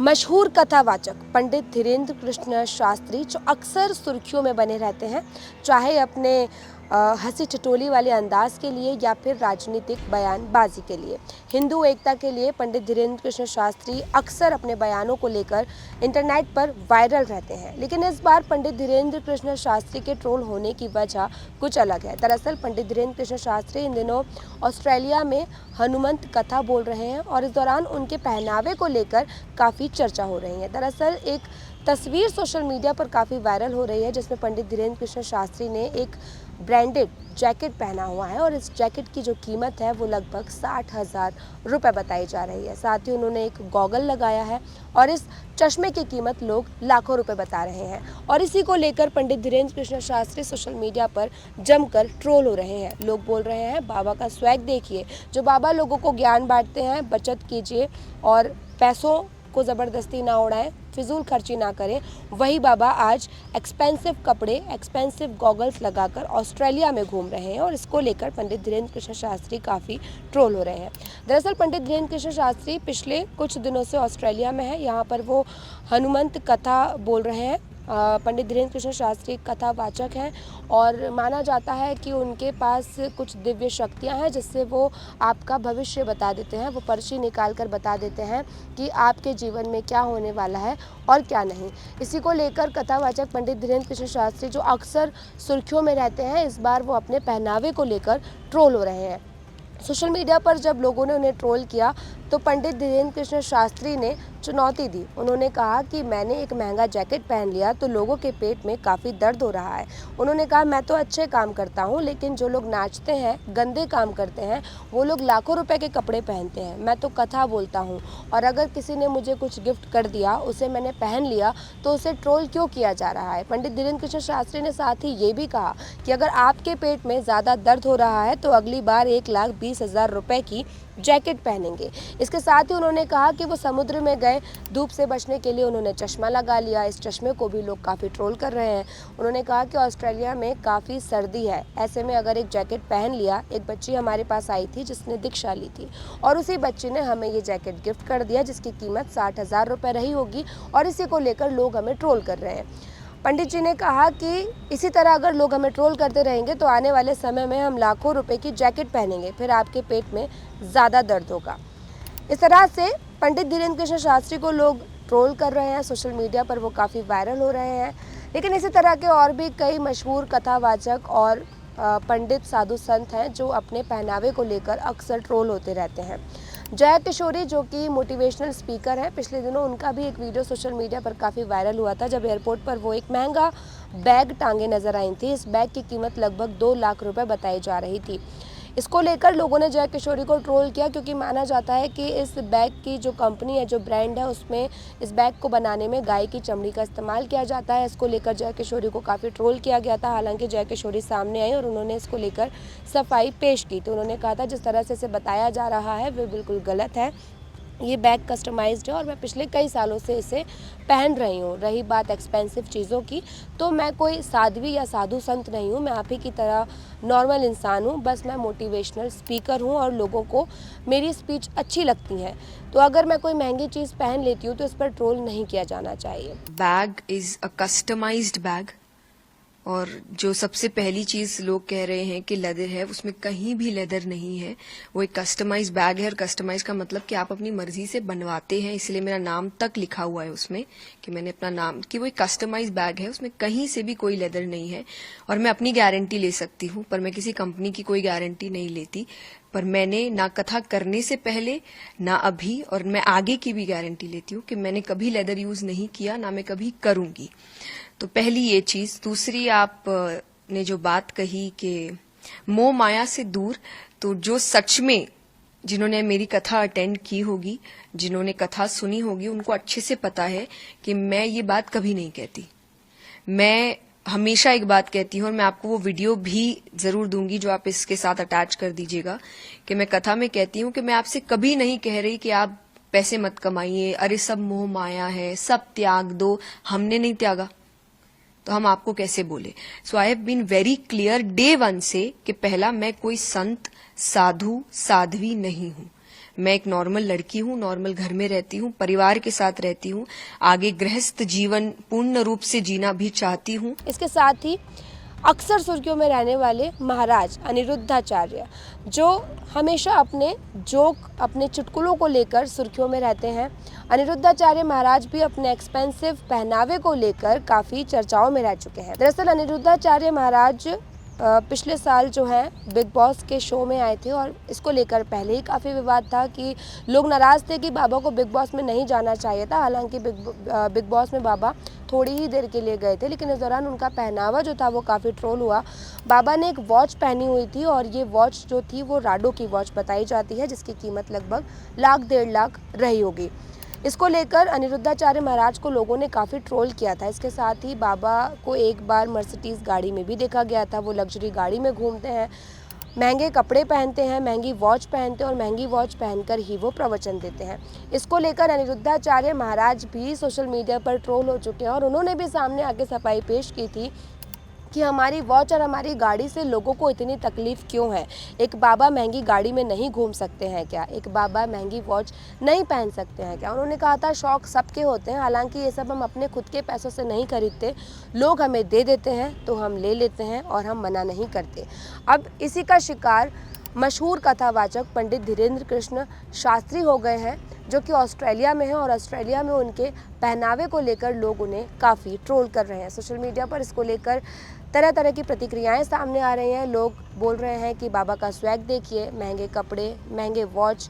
मशहूर कथावाचक पंडित धीरेन्द्र कृष्ण शास्त्री जो अक्सर सुर्खियों में बने रहते हैं, चाहे अपने हंसी ठिठोली वाले अंदाज के लिए या फिर राजनीतिक बयानबाजी के लिए। हिंदू एकता के लिए पंडित धीरेन्द्र कृष्ण शास्त्री अक्सर अपने बयानों को लेकर इंटरनेट पर वायरल रहते हैं, लेकिन इस बार पंडित धीरेन्द्र कृष्ण शास्त्री के ट्रोल होने की वजह कुछ अलग है। दरअसल पंडित धीरेन्द्र कृष्ण शास्त्री इन दिनों ऑस्ट्रेलिया में हनुमंत कथा बोल रहे हैं और इस दौरान उनके पहनावे को लेकर काफ़ी चर्चा हो रही है। दरअसल एक तस्वीर सोशल मीडिया पर काफ़ी वायरल हो रही है, जिसमें पंडित धीरेन्द्र कृष्ण शास्त्री ने एक ब्रांडेड जैकेट पहना हुआ है और इस जैकेट की जो कीमत है वो लगभग 60,000 रुपये बताई जा रही है। साथ ही उन्होंने एक गॉगल लगाया है और इस चश्मे की कीमत लोग लाखों रुपए बता रहे हैं और इसी को लेकर पंडित धीरेन्द्र कृष्ण शास्त्री सोशल मीडिया पर जमकर ट्रोल हो रहे हैं। लोग बोल रहे हैं, बाबा का स्वैग देखिए, जो बाबा लोगों को ज्ञान बांटते हैं, बचत कीजिए और पैसों को ज़बरदस्ती ना उड़ाएं, फिजूल खर्ची ना करें। वही बाबा आज एक्सपेंसिव कपड़े, एक्सपेंसिव गॉगल्स लगाकर ऑस्ट्रेलिया में घूम रहे हैं और इसको लेकर पंडित धीरेन्द्र कृष्ण शास्त्री काफ़ी ट्रोल हो रहे हैं। दरअसल पंडित धीरेन्द्र कृष्ण शास्त्री पिछले कुछ दिनों से ऑस्ट्रेलिया में है। यहाँ पर वो हनुमंत कथा बोल रहे हैं। पंडित धीरेन्द्र कृष्ण शास्त्री कथावाचक हैं और माना जाता है कि उनके पास कुछ दिव्य शक्तियां हैं, जिससे वो आपका भविष्य बता देते हैं। वो पर्ची निकाल कर बता देते हैं कि आपके जीवन में क्या होने वाला है और क्या नहीं। इसी को लेकर कथावाचक पंडित धीरेन्द्र कृष्ण शास्त्री जो अक्सर सुर्खियों में रहते हैं, इस बार वो अपने पहनावे को लेकर ट्रोल हो रहे हैं। सोशल मीडिया पर जब लोगों ने उन्हें ट्रोल किया तो पंडित धीरेन्द्र कृष्ण शास्त्री ने चुनौती दी। उन्होंने कहा कि मैंने एक महंगा जैकेट पहन लिया तो लोगों के पेट में काफ़ी दर्द हो रहा है। उन्होंने कहा, मैं तो अच्छे काम करता हूँ, लेकिन जो लोग नाचते हैं, गंदे काम करते हैं, वो लोग लाखों रुपए के कपड़े पहनते हैं। मैं तो कथा बोलता हूँ और अगर किसी ने मुझे कुछ गिफ्ट कर दिया, उसे मैंने पहन लिया, तो उसे ट्रोल क्यों किया जा रहा है। पंडित धीरेन्द्र कृष्ण शास्त्री ने साथ ही ये भी कहा कि अगर आपके पेट में ज़्यादा दर्द हो रहा है तो अगली बार 1,20,000 रुपये की जैकेट पहनेंगे। इसके साथ ही उन्होंने कहा कि वो समुद्र में गए, धूप से बचने के लिए उन्होंने चश्मा लगा लिया। इस चश्मे को भी लोग काफ़ी ट्रोल कर रहे हैं। उन्होंने कहा कि ऑस्ट्रेलिया में काफ़ी सर्दी है, ऐसे में अगर एक जैकेट पहन लिया। एक बच्ची हमारे पास आई थी जिसने दीक्षा ली थी और उसी बच्ची ने हमें ये जैकेट गिफ्ट कर दिया, जिसकी कीमत 60,000 रुपये रही होगी और इसी को लेकर लोग हमें ट्रोल कर रहे हैं। पंडित जी ने कहा कि इसी तरह अगर लोग हमें ट्रोल करते रहेंगे तो आने वाले समय में हम लाखों रुपए की जैकेट पहनेंगे, फिर आपके पेट में ज़्यादा दर्द होगा। इस तरह से पंडित धीरेन्द्र कृष्ण शास्त्री को लोग ट्रोल कर रहे हैं, सोशल मीडिया पर वो काफ़ी वायरल हो रहे हैं। लेकिन इसी तरह के और भी कई मशहूर कथावाचक और पंडित साधु संत हैं जो अपने पहनावे को लेकर अक्सर ट्रोल होते रहते हैं। जया किशोरी जो कि मोटिवेशनल स्पीकर हैं, पिछले दिनों उनका भी एक वीडियो सोशल मीडिया पर काफ़ी वायरल हुआ था, जब एयरपोर्ट पर वो एक महंगा बैग टांगे नजर आई थी। इस बैग की कीमत लगभग 2 लाख रुपए बताई जा रही थी। इसको लेकर लोगों ने जया किशोरी को ट्रोल किया, क्योंकि माना जाता है कि इस बैग की जो कंपनी है, जो ब्रांड है, उसमें इस बैग को बनाने में गाय की चमड़ी का इस्तेमाल किया जाता है। इसको लेकर जया किशोरी को काफ़ी ट्रोल किया गया था। हालांकि जया किशोरी सामने आई और उन्होंने इसको लेकर सफाई पेश की। तो उन्होंने कहा था, जिस तरह से इसे बताया जा रहा है वो बिल्कुल गलत है। ये बैग कस्टमाइज्ड है और मैं पिछले कई सालों से इसे पहन रही हूँ। रही बात एक्सपेंसिव चीज़ों की, तो मैं कोई साध्वी या साधु संत नहीं हूँ, मैं आप ही की तरह नॉर्मल इंसान हूँ। बस मैं मोटिवेशनल स्पीकर हूँ और लोगों को मेरी स्पीच अच्छी लगती है, तो अगर मैं कोई महंगी चीज़ पहन लेती हूँ तो इस पर ट्रोल नहीं किया जाना चाहिए। Bag is a customised bag, और जो सबसे पहली चीज लोग कह रहे हैं कि लेदर है, उसमें कहीं भी लेदर नहीं है। वो एक कस्टमाइज बैग है और कस्टमाइज का मतलब कि आप अपनी मर्जी से बनवाते हैं, इसलिए मेरा नाम तक लिखा हुआ है उसमें कि मैंने अपना नाम, कि वो एक कस्टमाइज बैग है, उसमें कहीं से भी कोई लेदर नहीं है। और मैं अपनी गारंटी ले सकती हूँ, पर मैं किसी कंपनी की कोई गारंटी नहीं लेती। पर मैंने ना कथा करने से पहले, ना अभी, और मैं आगे की भी गारंटी लेती हूँ कि मैंने कभी लेदर यूज नहीं किया, ना मैं कभी करूंगी। तो पहली ये चीज। दूसरी, आप ने जो बात कही कि मोह माया से दूर, तो जो सच में जिन्होंने मेरी कथा अटेंड की होगी, जिन्होंने कथा सुनी होगी, उनको अच्छे से पता है कि मैं ये बात कभी नहीं कहती। मैं हमेशा एक बात कहती हूँ और मैं आपको वो वीडियो भी जरूर दूंगी जो आप इसके साथ अटैच कर दीजिएगा, कि मैं कथा में कहती हूँ कि मैं आपसे कभी नहीं कह रही कि आप पैसे मत कमाइए, अरे सब मोह माया है, सब त्याग दो। हमने नहीं त्यागा तो हम आपको कैसे बोले। So I have been very clear day 1 से कि पहला, मैं कोई संत, साधु, साध्वी नहीं हूं। मैं एक नॉर्मल लड़की हूँ, नॉर्मल घर में रहती हूँ, परिवार के साथ रहती हूँ, आगे गृहस्थ जीवन पूर्ण रूप से जीना भी चाहती हूँ। इसके साथ ही अक्सर सुर्खियों में रहने वाले महाराज अनिरुद्धाचार्य, जो हमेशा अपने जोक, अपने चुटकुलों को लेकर सुर्खियों में रहते हैं। अनिरुद्धाचार्य महाराज भी अपने एक्सपेंसिव पहनावे को लेकर काफ़ी चर्चाओं में रह चुके हैं। दरअसल अनिरुद्धाचार्य महाराज पिछले साल जो है बिग बॉस के शो में आए थे और इसको लेकर पहले ही काफ़ी विवाद था कि लोग नाराज़ थे कि बाबा को बिग बॉस में नहीं जाना चाहिए था। हालांकि बिग बॉस में बाबा थोड़ी ही देर के लिए गए थे, लेकिन इस दौरान उनका पहनावा जो था वो काफ़ी ट्रोल हुआ। बाबा ने एक वॉच पहनी हुई थी और ये वॉच जो थी वो राडो की वॉच बताई जाती है, जिसकी कीमत लगभग 1,00,000-1.5 लाख रही होगी। इसको लेकर अनिरुद्धाचार्य महाराज को लोगों ने काफ़ी ट्रोल किया था। इसके साथ ही बाबा को एक बार मर्सिडीज़ गाड़ी में भी देखा गया था। वो लग्जरी गाड़ी में घूमते हैं, महंगे कपड़े पहनते हैं, महंगी वॉच पहनते हैं और महंगी वॉच पहनकर ही वो प्रवचन देते हैं। इसको लेकर अनिरुद्धाचार्य महाराज भी सोशल मीडिया पर ट्रोल हो चुके हैं और उन्होंने भी सामने आके सफाई पेश की थी कि हमारी वॉच और हमारी गाड़ी से लोगों को इतनी तकलीफ़ क्यों है। एक बाबा महंगी गाड़ी में नहीं घूम सकते हैं क्या? एक बाबा महंगी वॉच नहीं पहन सकते हैं क्या? उन्होंने कहा था शौक़ सबके होते हैं, हालांकि ये सब हम अपने खुद के पैसों से नहीं खरीदते, लोग हमें दे देते हैं तो हम ले लेते हैं और हम मना नहीं करते। अब इसी का शिकार मशहूर कथावाचक पंडित धीरेन्द्र कृष्ण शास्त्री हो गए हैं, जो कि ऑस्ट्रेलिया में हैं और ऑस्ट्रेलिया में उनके पहनावे को लेकर लोग उन्हें काफ़ी ट्रोल कर रहे हैं। सोशल मीडिया पर इसको लेकर तरह तरह की प्रतिक्रियाएं सामने आ रही हैं। लोग बोल रहे हैं कि बाबा का स्वैग देखिए, महंगे कपड़े, महंगे वॉच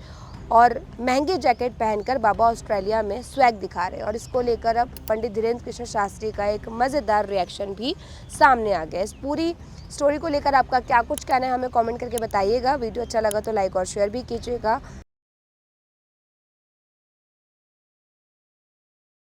और महंगी जैकेट पहनकर बाबा ऑस्ट्रेलिया में स्वैग दिखा रहे हैं। और इसको लेकर अब पंडित धीरेन्द्र कृष्ण शास्त्री का एक मज़ेदार रिएक्शन भी सामने आ गया। इस पूरी स्टोरी को लेकर आपका क्या कुछ कहना है हमें कमेंट करके बताइएगा। वीडियो अच्छा लगा तो लाइक और शेयर भी कीजिएगा।